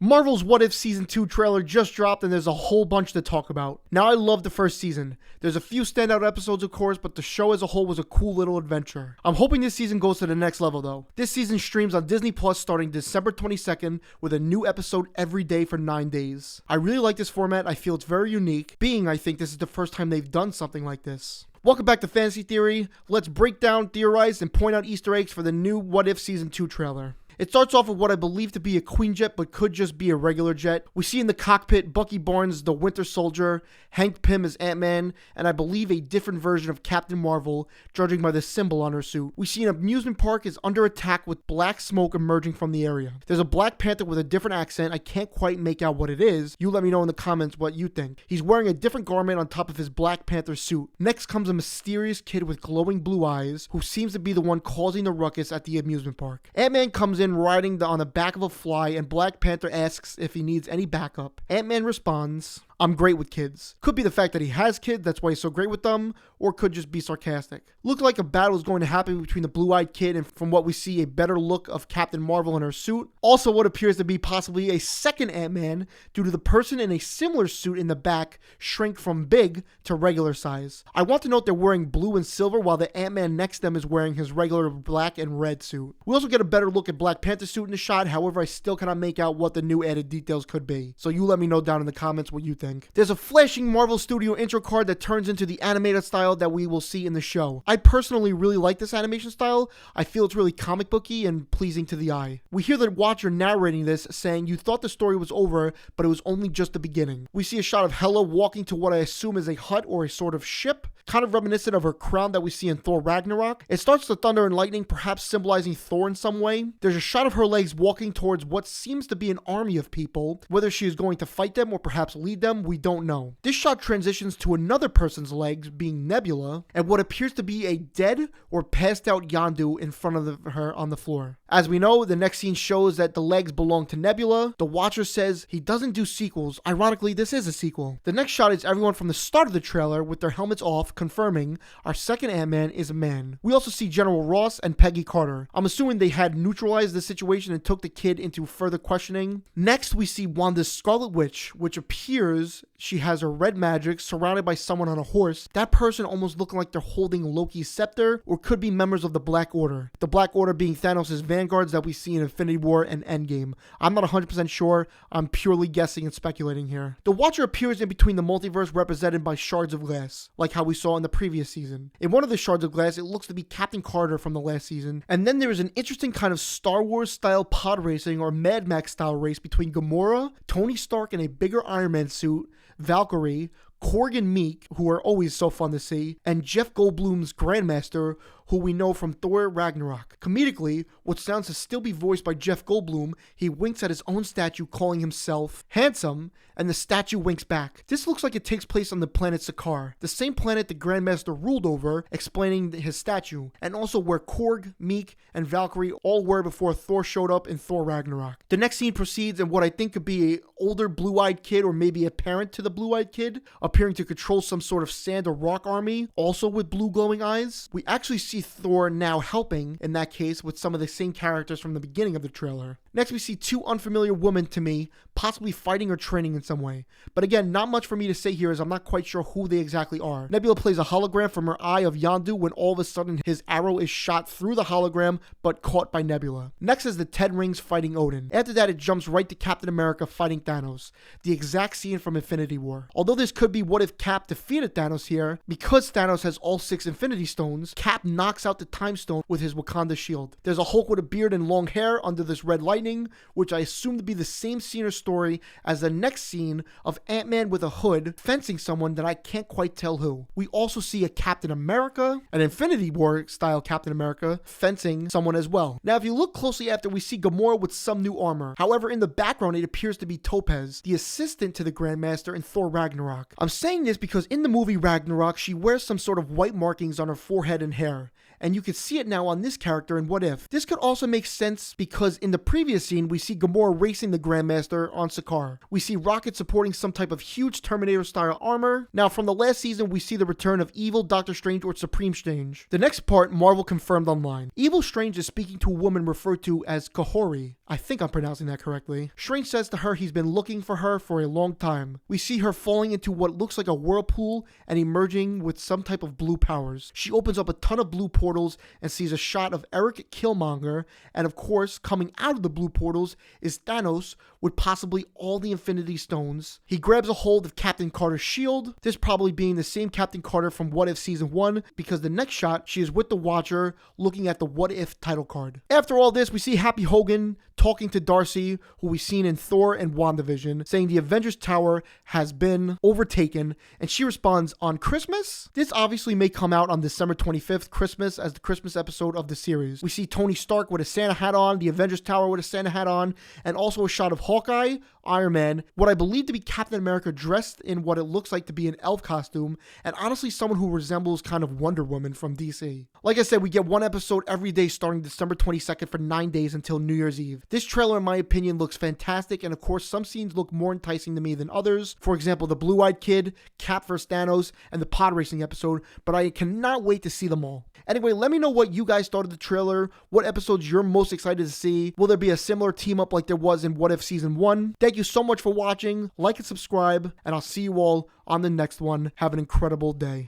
Marvel's What If Season 2 trailer just dropped and there's a whole bunch to talk about. Now, I love the first season. There's a few standout episodes, of course, but the show as a whole was a cool little adventure. I'm hoping this season goes to the next level, though. This season streams on Disney Plus starting December 22nd with a new episode every day for 9 days. I really like this format. I feel it's very unique, being I think this is the first time they've done something like this. Welcome back to Fantasy Theory. Let's break down, theorize, and point out Easter eggs for the new What If Season 2 trailer. It starts off with what I believe to be a Quinjet, but could just be a regular jet. We see in the cockpit Bucky Barnes, the Winter Soldier, Hank Pym as Ant-Man, and I believe a different version of Captain Marvel, judging by the symbol on her suit. We see an amusement park is under attack with black smoke emerging from the area. There's a Black Panther with a different accent. I can't quite make out what it is. You let me know in the comments what you think. He's wearing a different garment on top of his Black Panther suit. Next comes a mysterious kid with glowing blue eyes, who seems to be the one causing the ruckus at the amusement park. Ant-Man comes in riding on the back of a fly, and Black Panther asks if he needs any backup. Ant-Man responds, "I'm great with kids." Could be the fact that he has kids, that's why he's so great with them, or could just be sarcastic. Looked like a battle is going to happen between the blue-eyed kid and, from what we see, a better look of Captain Marvel in her suit. Also, what appears to be possibly a second Ant-Man due to the person in a similar suit in the back shrink from big to regular size. I want to note they're wearing blue and silver while the Ant-Man next to them is wearing his regular black and red suit. We also get a better look at Black Panther's suit in the shot, however I still cannot make out what the new added details could be. So you let me know down in the comments what you think. There's a flashing Marvel Studio intro card that turns into the animated style that we will see in the show. I personally really like this animation style. I feel it's really comic booky and pleasing to the eye. We hear the Watcher narrating this, saying, "You thought the story was over, but it was only just the beginning." We see a shot of Hela walking to what I assume is a hut or a sort of ship, kind of reminiscent of her crown that we see in Thor Ragnarok. It starts to thunder and lightning, perhaps symbolizing Thor in some way. There's a shot of her legs walking towards what seems to be an army of people. Whether she is going to fight them or perhaps lead them, we don't know. This shot transitions to another person's legs, being Nebula, and what appears to be a dead or passed out Yondu in front of her on the floor. As we know, the next scene shows that the legs belong to Nebula. The Watcher says he doesn't do sequels. Ironically, this is a sequel. The next shot is everyone from the start of the trailer with their helmets off, confirming our second Ant-Man is a man. We also see General Ross and Peggy Carter. I'm assuming they had neutralized the situation and took the kid into further questioning. Next, we see Wanda's Scarlet Witch, which appears she has her red magic surrounded by someone on a horse. That person almost looking like they're holding Loki's scepter, or could be members of the Black Order. The Black Order being Thanos' vanguards that we see in Infinity War and Endgame. I'm not 100% sure. I'm purely guessing and speculating here. The Watcher appears in between the multiverse, represented by shards of glass, like how we saw in the previous season. In one of the shards of glass, it looks to be Captain Carter from the last season. And then there is an interesting kind of Star Wars style pod racing or Mad Max style race between Gamora, Tony Stark in a bigger Iron Man suit, Valkyrie, Korg and Meek, who are always so fun to see, and Jeff Goldblum's Grandmaster, who we know from Thor Ragnarok. Comedically, what sounds to still be voiced by Jeff Goldblum, he winks at his own statue, calling himself handsome, and the statue winks back. This looks like it takes place on the planet Sakaar, the same planet the Grandmaster ruled over, explaining his statue, and also where Korg, Meek, and Valkyrie all were before Thor showed up in Thor Ragnarok. The next scene proceeds in what I think could be an older blue-eyed kid, or maybe a parent to the blue-eyed kid, appearing to control some sort of sand or rock army, also with blue glowing eyes. We actually see Thor now helping, in that case, with some of the same characters from the beginning of the trailer. Next, we see two unfamiliar women to me, possibly fighting or training in some way. But again, not much for me to say here, as I'm not quite sure who they exactly are. Nebula plays a hologram from her eye of Yondu when all of a sudden his arrow is shot through the hologram, but caught by Nebula. Next is the Ten Rings fighting Odin. After that, it jumps right to Captain America fighting Thanos, the exact scene from Infinity War. Although this could be what if Cap defeated Thanos here, because Thanos has all 6 Infinity Stones, Cap knocks out the Time Stone with his Wakanda shield. There's a Hulk with a beard and long hair under this red lightning, which I assume to be the same scene or story as the next scene of Ant-Man with a hood fencing someone that I can't quite tell who. We also see a Captain America, an Infinity War style Captain America, fencing someone as well. Now, if you look closely after, we see Gamora with some new armor. However, in the background, it appears to be Topaz, the assistant to the Grandmaster in Thor Ragnarok. I'm saying this because in the movie Ragnarok, she wears some sort of white markings on her forehead and hair. and you can see it now on this character in What If. This could also make sense because in the previous scene, we see Gamora racing the Grandmaster on Sakaar. We see Rocket supporting some type of huge Terminator-style armor. Now, from the last season, we see the return of evil Doctor Strange or Supreme Strange. The next part, Marvel confirmed online. Evil Strange is speaking to a woman referred to as Kahori. I think I'm pronouncing that correctly. Strange says to her he's been looking for her for a long time. We see her falling into what looks like a whirlpool and emerging with some type of blue powers. She opens up a ton of blue portals and sees a shot of Eric Killmonger, and of course, coming out of the blue portals is Thanos with possibly all the Infinity Stones. He grabs a hold of Captain Carter's shield, this probably being the same Captain Carter from What If Season 1, because the next shot, she is with the Watcher looking at the What If title card. After all this, we see Happy Hogan talking to Darcy, who we've seen in Thor and WandaVision, saying the Avengers Tower has been overtaken, and she responds, "On Christmas?" This obviously may come out on December 25th, Christmas, as the Christmas episode of the series. We see Tony Stark with a Santa hat on, the Avengers Tower with a Santa hat on, and also a shot of Hawkeye, Iron Man, what I believe to be Captain America dressed in what it looks like to be an elf costume, and honestly someone who resembles kind of Wonder Woman from DC. Like I said, we get one episode every day starting December 22nd for 9 days until New Year's Eve. This trailer, in my opinion, looks fantastic, and of course, some scenes look more enticing to me than others. For example, the Blue-Eyed Kid, Cap vs. Thanos, and the pod racing episode, but I cannot wait to see them all. Anyway, let me know what you guys thought of the trailer, what episodes you're most excited to see. Will there be a similar team up like there was in What If Season 1? Thank you so much for watching. Like and subscribe, and I'll see you all on the next one. Have an incredible day.